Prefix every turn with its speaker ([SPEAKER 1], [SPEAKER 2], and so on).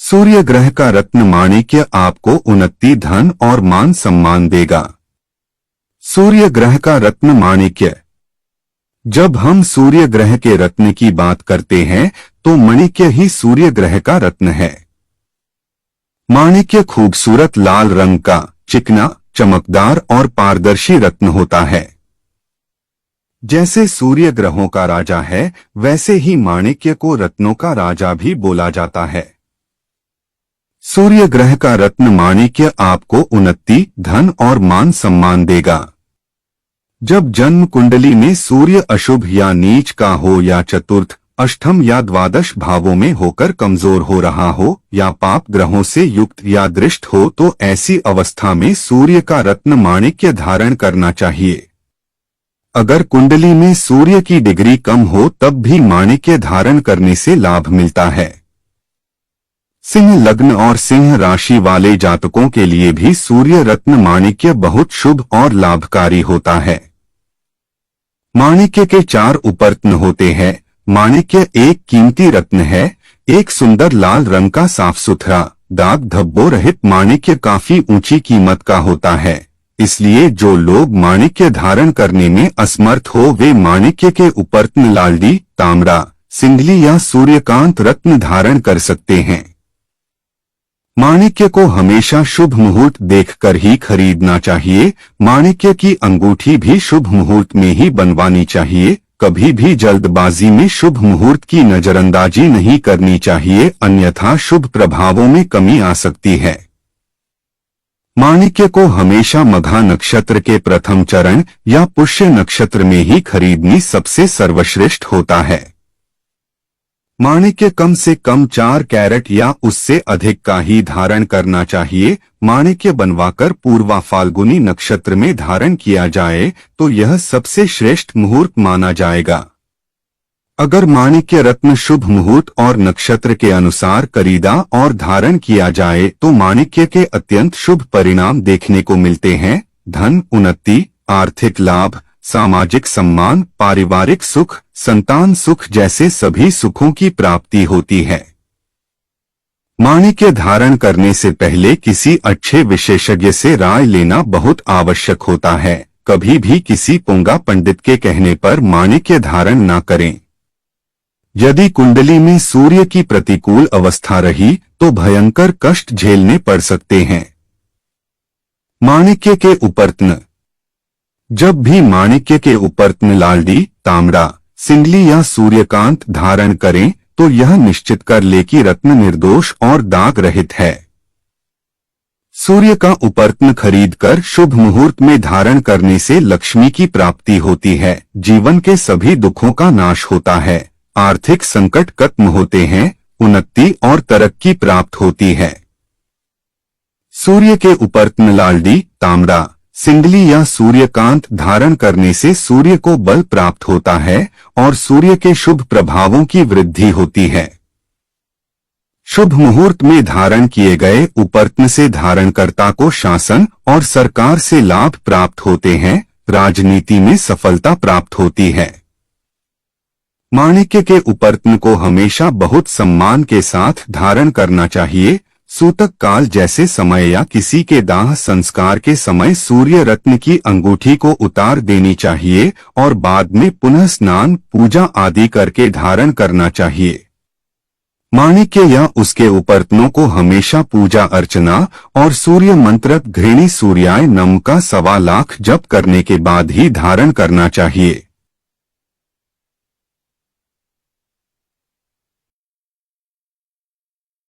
[SPEAKER 1] सूर्य ग्रह का रत्न माणिक्य आपको उन्नति, धन और मान सम्मान देगा। सूर्य ग्रह का रत्न माणिक्य। जब हम सूर्य ग्रह के रत्न की बात करते हैं तो माणिक्य ही सूर्य ग्रह का रत्न है। माणिक्य खूबसूरत लाल रंग का चिकना, चमकदार और पारदर्शी रत्न होता है। जैसे सूर्य ग्रहों का राजा है, वैसे ही माणिक्य को रत्नों का राजा भी बोला जाता है। सूर्य ग्रह का रत्न माणिक्य आपको उन्नति, धन और मान सम्मान देगा। जब जन्म कुंडली में सूर्य अशुभ या नीच का हो या चतुर्थ, अष्टम या द्वादश भावों में होकर कमजोर हो रहा हो या पाप ग्रहों से युक्त या दृष्ट हो, तो ऐसी अवस्था में सूर्य का रत्न माणिक्य धारण करना चाहिए। अगर कुंडली में सूर्य की डिग्री कम हो तब भी माणिक्य धारण करने से लाभ मिलता है। सिंह लग्न और सिंह राशि वाले जातकों के लिए भी सूर्य रत्न माणिक्य बहुत शुभ और लाभकारी होता है। माणिक्य के 4 उपर्त्न होते हैं। माणिक्य एक कीमती रत्न है। एक सुंदर लाल रंग का साफ सुथरा, दाग धब्बों रहित माणिक्य काफी ऊंची कीमत का होता है। इसलिए जो लोग माणिक्य धारण करने में असमर्थ हो, वे माणिक्य के उपर्त्न लालडी, ताम्रा, सिंदली या सूर्यकांत रत्न धारण कर सकते हैं। माणिक्य को हमेशा शुभ मुहूर्त देखकर ही खरीदना चाहिए। माणिक्य की अंगूठी भी शुभ मुहूर्त में ही बनवानी चाहिए। कभी भी जल्दबाजी में शुभ मुहूर्त की नजरअंदाजी नहीं करनी चाहिए, अन्यथा शुभ प्रभावों में कमी आ सकती है। माणिक्य को हमेशा मघा नक्षत्र के प्रथम चरण या पुष्य नक्षत्र में ही खरीदनी सबसे सर्वश्रेष्ठ होता है। माणिक्य कम से कम 4 कैरेट या उससे अधिक का ही धारण करना चाहिए। माणिक्य बनवाकर पूर्वा फाल्गुनी नक्षत्र में धारण किया जाए तो यह सबसे श्रेष्ठ मुहूर्त माना जाएगा। अगर माणिक्य रत्न शुभ मुहूर्त और नक्षत्र के अनुसार खरीदा और धारण किया जाए तो माणिक्य के अत्यंत शुभ परिणाम देखने को मिलते हैं। धन, उन्नति, आर्थिक लाभ, सामाजिक सम्मान, पारिवारिक सुख, संतान सुख जैसे सभी सुखों की प्राप्ति होती है। माणिक्य धारण करने से पहले किसी अच्छे विशेषज्ञ से राय लेना बहुत आवश्यक होता है। कभी भी किसी पुंगा पंडित के कहने पर माणिक्य धारण न करें। यदि कुंडली में सूर्य की प्रतिकूल अवस्था रही तो भयंकर कष्ट झेलने पड़ सकते हैं। माणिक्य के उपर्त्न। जब भी माणिक्य के उपर्त्न लालडी, ताम्रा, सिंदली या सूर्यकांत धारण करें तो यह निश्चित कर ले कि रत्न निर्दोष और दाग रहित है। सूर्य का उपर्त्न खरीदकर शुभ मुहूर्त में धारण करने से लक्ष्मी की प्राप्ति होती है, जीवन के सभी दुखों का नाश होता है, आर्थिक संकट खत्म होते हैं, उन्नति और तरक्की प्राप्त होती है। सूर्य के उपर्त्न लालडी, ताम्रा, सिंदली या सूर्यकांत धारण करने से सूर्य को बल प्राप्त होता है और सूर्य के शुभ प्रभावों की वृद्धि होती है। शुभ मुहूर्त में धारण किए गए उपर्त्न से धारणकर्ता को शासन और सरकार से लाभ प्राप्त होते हैं, राजनीति में सफलता प्राप्त होती है। माणिक्य के उपर्त्न को हमेशा बहुत सम्मान के साथ धारण करना चाहिए। सूतक काल जैसे समय या किसी के दाह संस्कार के समय सूर्य रत्न की अंगूठी को उतार देनी चाहिए और बाद में पुनः स्नान, पूजा आदि करके धारण करना चाहिए। माणिक्य या उसके उपर्त्नों को हमेशा पूजा अर्चना और सूर्य मंत्र घृणी सूर्याय नम का 1.25 लाख जप करने के बाद ही धारण करना चाहिए।